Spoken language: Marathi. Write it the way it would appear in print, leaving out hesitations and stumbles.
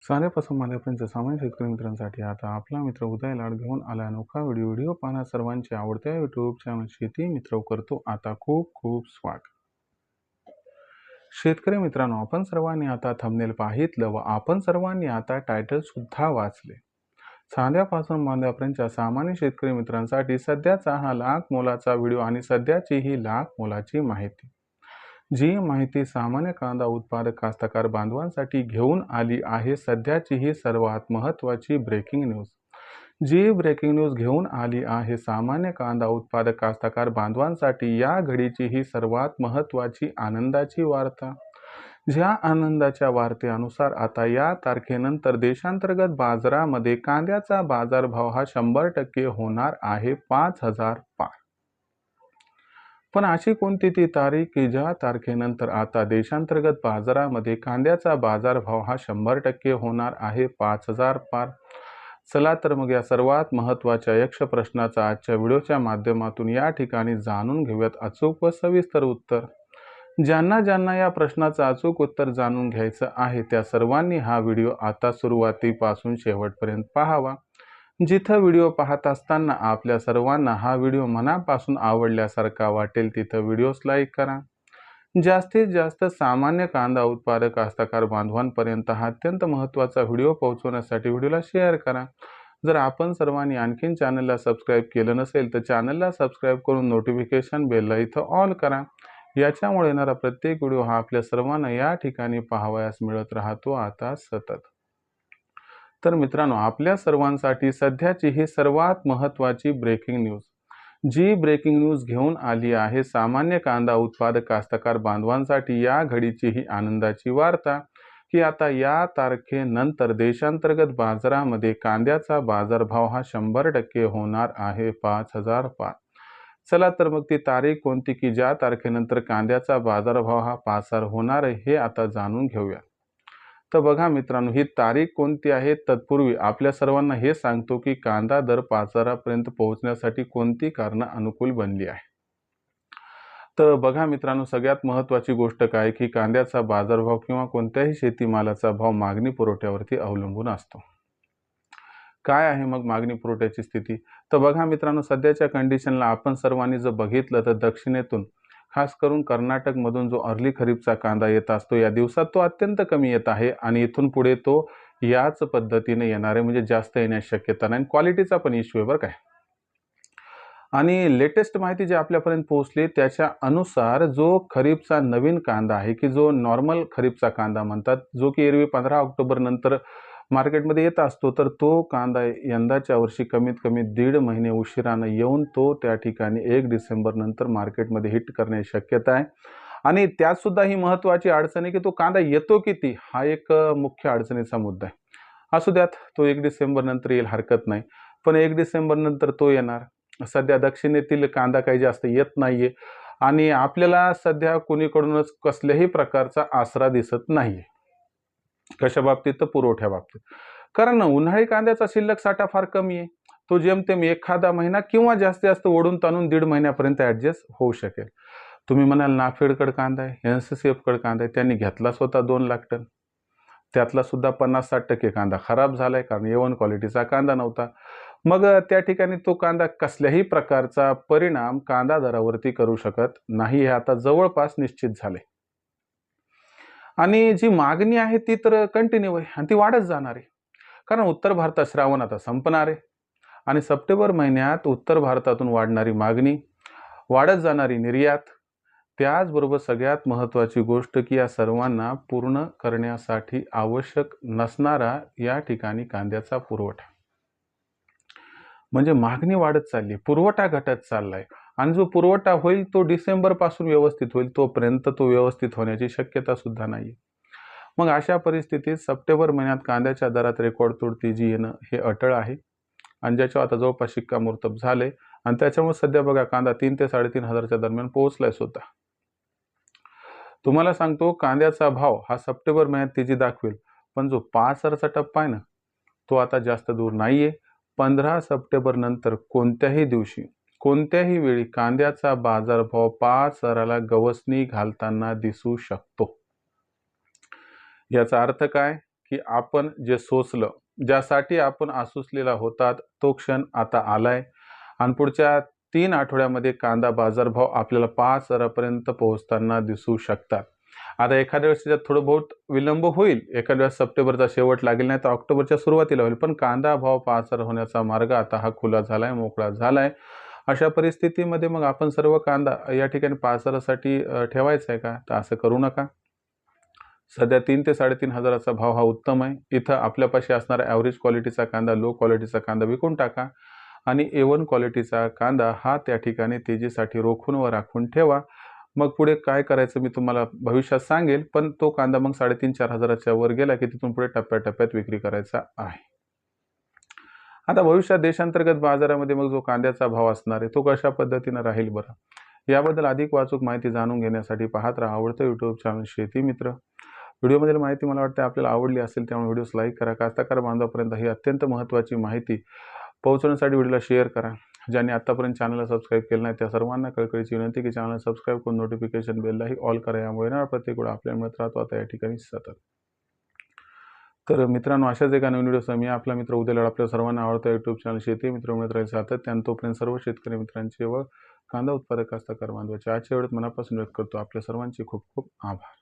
साऱ्यापासून माल्यापर्यंत सामान्य शेतकरी मित्रांसाठी आता आपला मित्र उदय लाड घेऊन आला अनोखा व्हिडिओ पाहणा सर्वांचे आवडत्या युट्यूब चॅनल शेती मित्र करतो आता खूप खूप स्वागत. शेतकरी मित्रांनो, आपण सर्वांनी आता थंबनेल पाहितलं व आपण सर्वांनी आता टायटल सुद्धा वाचले. साध्यापासून माल्यापर्यंतच्या सामान्य शेतकरी मित्रांसाठी सध्याचा हा लाख मोलाचा व्हिडिओ आणि सध्याची ही लाख मोलाची माहिती, जी माहिती सामान्य कांदा उत्पादक कास्तकार बांधवांसाठी घेऊन आली आहे. सध्याची ही सर्वात महत्त्वाची ब्रेकिंग न्यूज, जी ब्रेकिंग न्यूज घेऊन आली आहे सामान्य कांदा उत्पादक कास्तकार बांधवांसाठी या घडीची ही सर्वात महत्त्वाची आनंदाची वार्ता. ज्या आनंदाच्या वार्तेनुसार आता या तारखेनंतर देशांतर्गत बाजारामध्ये कांद्याचा बाजारभाव हा 100% होणार आहे 5,000 पार. पण अशी कोणती ती तारीख की ज्या तारखेनंतर आता देशांतर्गत बाजारामध्ये कांद्याचा बाजारभाव हा 100% होणार आहे 5,000 पार? चला तर मग या सर्वात महत्त्वाच्या यक्ष प्रश्नाचा आजच्या व्हिडिओच्या माध्यमातून या ठिकाणी जाणून घेऊयात अचूक व सविस्तर उत्तर. ज्यांना या प्रश्नाचं अचूक उत्तर जाणून घ्यायचं आहे त्या सर्वांनी हा व्हिडिओ आता सुरुवातीपासून शेवटपर्यंत पाहावा. जिथं व्हिडिओ पाहत असताना आपल्या सर्वांना हा व्हिडिओ मनापासून आवडल्यासारखा वाटेल तिथं व्हिडिओस लाईक करा. जास्तीत जास्त सामान्य कांदा उत्पादक कास्तकार बांधवांपर्यंत हा अत्यंत महत्त्वाचा व्हिडिओ पोहोचवण्यासाठी व्हिडिओला शेअर करा. जर आपण सर्वांनी आणखीन चॅनलला सबस्क्राईब केलं नसेल तर चॅनलला सबस्क्राईब करून नोटिफिकेशन बेलला इथं ऑल करा. याच्यामुळे येणारा प्रत्येक व्हिडिओ हा आपल्या सर्वांना या ठिकाणी पाहावयास मिळत राहतो आता सतत. तर मित्रांनो, आपल्या सर्वांसाठी सध्याची ही सर्वात महत्त्वाची ब्रेकिंग न्यूज, जी ब्रेकिंग न्यूज घेऊन आली आहे सामान्य कांदा उत्पादक कास्तकार बांधवांसाठी या घडीची ही आनंदाची वार्ता की आता या तारखेनंतर देशांतर्गत बाजारामध्ये कांद्याचा बाजारभाव हा 100% होणार आहे 5,000 पार. चला तर मग ती तारीख कोणती की ज्या तारखेनंतर कांद्याचा बाजारभाव हा 5,000 होणार आहे हे आता जाणून घेऊया. तर बघा मित्रांनो, ही तारीख कोणती आहे तत्पूर्वी आपल्या सर्वांना हे सांगतो की कांदा दर 5,000 पर्यंत पोहोचण्यासाठी कोणती कारणं अनुकूल बनली आहे. तर बघा मित्रांनो, सगळ्यात महत्त्वाची गोष्ट काय की कांद्याचा बाजारभाव किंवा कोणत्याही शेतीमालाचा भाव मागणी पुरवठ्यावरती अवलंबून असतो. काय आहे मग मागणी पुरवठ्याची स्थिती? तर बघा मित्रांनो, सध्याच्या कंडिशनला आपण सर्वांनी जर बघितलं तर दक्षिणेतून खास करून कर्नाटकमधून जो अर्ली खरीपचा कांदा येत असतो या दिवसात तो अत्यंत कमी येत आहे आणि इथून पुढे तो याच पद्धतीने येणार आहे, म्हणजे जास्त येण्याची शक्यता नाही. क्वालिटीचा पण इश्यू आहे बरं काय. आणि लेटेस्ट माहिती जी आपल्यापर्यंत पोहोचली त्याच्या अनुसार जो खरीपचा नवीन कांदा आहे की जो नॉर्मल खरीपचा कांदा म्हणतात, जो की एरवी 15 ऑक्टोबर नंतर मार्केटमध्ये येत असतो, तर तो कांदा यंदाच्या वर्षी कमीत कमी 1.5 महिने उशिरानं येऊन तो त्या ठिकाणी 1 डिसेंबर नंतर मार्केटमध्ये हिट करण्याची शक्यता आहे. आणि त्यात सुद्धा ही महत्त्वाची अडचण आहे की तो कांदा येतो किती, हा एक मुख्य अडचणीचा मुद्दा आहे. असू द्यात, तो 1 डिसेंबर नंतर येईल, हरकत नाही, पण 1 डिसेंबर नंतर तो येणार. सध्या दक्षिणेतील कांदा काही जास्त येत नाहीये आणि आपल्याला सध्या कुणीकडूनच कसल्याही प्रकारचा आसरा दिसत नाहीये. कशा बाबतीत? तर पुरवठ्या बाबतीत. कारण उन्हाळी कांद्याचा शिल्लक साठा फार कमी आहे. तो जेमतेम एखादा महिना किंवा जास्तीत जास्त ओढून ताणून 1.5 महिन्यापर्यंत ॲडजस्ट होऊ शकेल. तुम्ही म्हणाल नाफेडकड कांदा आहे, NCCFकड कांदा आहे, त्यांनी घेतलाच होता 2 लाख टन. त्यातला सुद्धा 50-60% कांदा खराब झालाय कारण A1 क्वालिटीचा कांदा नव्हता. मग त्या ठिकाणी तो कांदा कसल्याही प्रकारचा परिणाम कांदा दरावरती करू शकत नाही, हे आता जवळपास निश्चित झाले. आणि जी मागणी आहे ती तर कंटिन्यू आहे आणि ती वाढत जाणार आहे. कारण उत्तर भारतात श्रावण आता संपणार आहे आणि सप्टेंबर महिन्यात उत्तर भारतातून वाढणारी मागणी, वाढत जाणारी निर्यात, त्याचबरोबर सगळ्यात महत्त्वाची गोष्ट की या सर्वांना पूर्ण करण्यासाठी आवश्यक नसणारा या ठिकाणी कांद्याचा पुरवठा, म्हणजे मागणी वाढत चालली, पुरवठा घटत चाललाय आणि जो पुरवठा होईल तो डिसेंबर पासून व्यवस्थित होईल, तोपर्यंत तो व्यवस्थित होण्याची शक्यता सुद्धा नाही. मग अशा परिस्थितीत सप्टेंबर महिन्यात कांद्याच्या दरात रेकॉर्ड तोड तेजी येणं हे अटळ आहे आणि ज्याच्यावर आता जवळपास शिक्कामोर्तब झाले आणि त्याच्यामुळे सध्या बघा कांदा 3 ते 3.5 हजारच्या दरम्यान पोहोचलाय सुद्धा. तुम्हाला सांगतो, कांद्याचा भाव हा सप्टेंबर महिन्यात तेजी दाखवेल, पण जो 5,000चा टप्पा आहे ना, तो आता जास्त दूर नाहीये. 15 सप्टेंबर नंतर कोणत्याही दिवशी कोणत्याही वेळी कांद्याचा बाजारभाव 5,000ला गवसणी घालताना दिसू शकतो. याचा अर्थ काय की आपण जे सोसलं, ज्यासाठी आपण आसुसलेला होतात, तो क्षण आता आलाय आणि पुढच्या 3 आठवड्यामध्ये कांदा बाजारभाव आपल्याला 5,000 पर्यंत पोहोचताना दिसू शकतात. आता एखाद्या वेळेस त्याच्यात थोडं बहुत विलंब होईल, एखाद्या वेळेस सप्टेंबरचा शेवट लागेल, नाही तर ऑक्टोबरच्या सुरुवातीला होईल, पण कांदा भाव 5,000 होण्याचा मार्ग आता हा खुला झालाय, मोकळा झालाय. अशा परिस्थितीमध्ये मग आपण सर्व कांदा या ठिकाणी 5,000 साठी ठेवायचा आहे का? तर असं करू नका. सध्या 3 ते 3,500 चा भाव हा उत्तम आहे. इथं आपल्यापाशी असणारा ॲव्हरेज क्वालिटीचा कांदा, लो क्वालिटीचा कांदा विकून टाका आणि A1 क्वालिटीचा कांदा हा त्या ठिकाणी तेजीसाठी रोखून व राखून ठेवा. मग पुढे काय करायचं मी तुम्हाला भविष्यात सांगेल, पण तो कांदा मग 3,500-4,000 च्या वर गेला की तिथून पुढे टप्प्याटप्प्यात विक्री करायचा आहे. आता भविष्यात देशांतर्गत बाजारामध्ये मग जो कांद्याचा भाव असणार आहे, तो कशा पद्धतीनं राहील बरं? याबद्दल अधिक अचूक माहिती जाणून घेण्यासाठी पाहत राहा आवडतं यूट्यूब चॅनल शेती मित्र. व्हिडिओमधील माहिती मला वाटते आपल्याला आवडली असेल, त्यामुळे व्हिडिओस लाईक करा. कास्तकार बांधवापर्यंत ही अत्यंत महत्त्वाची माहिती पोहोचवण्यासाठी व्हिडिओला शेअर करा. ज्यांनी आतापर्यंत चॅनलला सबस्क्राईब केलं नाही त्या सर्वांना कळकळीची विनंती की चॅनलला सबस्क्राईब करून नोटिफिकेशन बेललाही ऑल करा. यामुळे येणारा प्रत्येक वेळा आपल्याला मिळत राहतो आता या ठिकाणी सतत. तर मित्रांनो, अशाच एका नवीन व्हिडिओसह मी आपला मित्र उद्या आपल्या सर्वांना आवडता यूट्यूब चॅनल शेती मित्र मिळत राहील सातत्याने. तोपर्यंत सर्व शेतकरी मित्रांचे व कांदा उत्पादक कास्तकार बांधवांचे आजच्या वेळेत मनापासून व्यक्त करतो. आपल्या सर्वांचे खूप खूप आभार.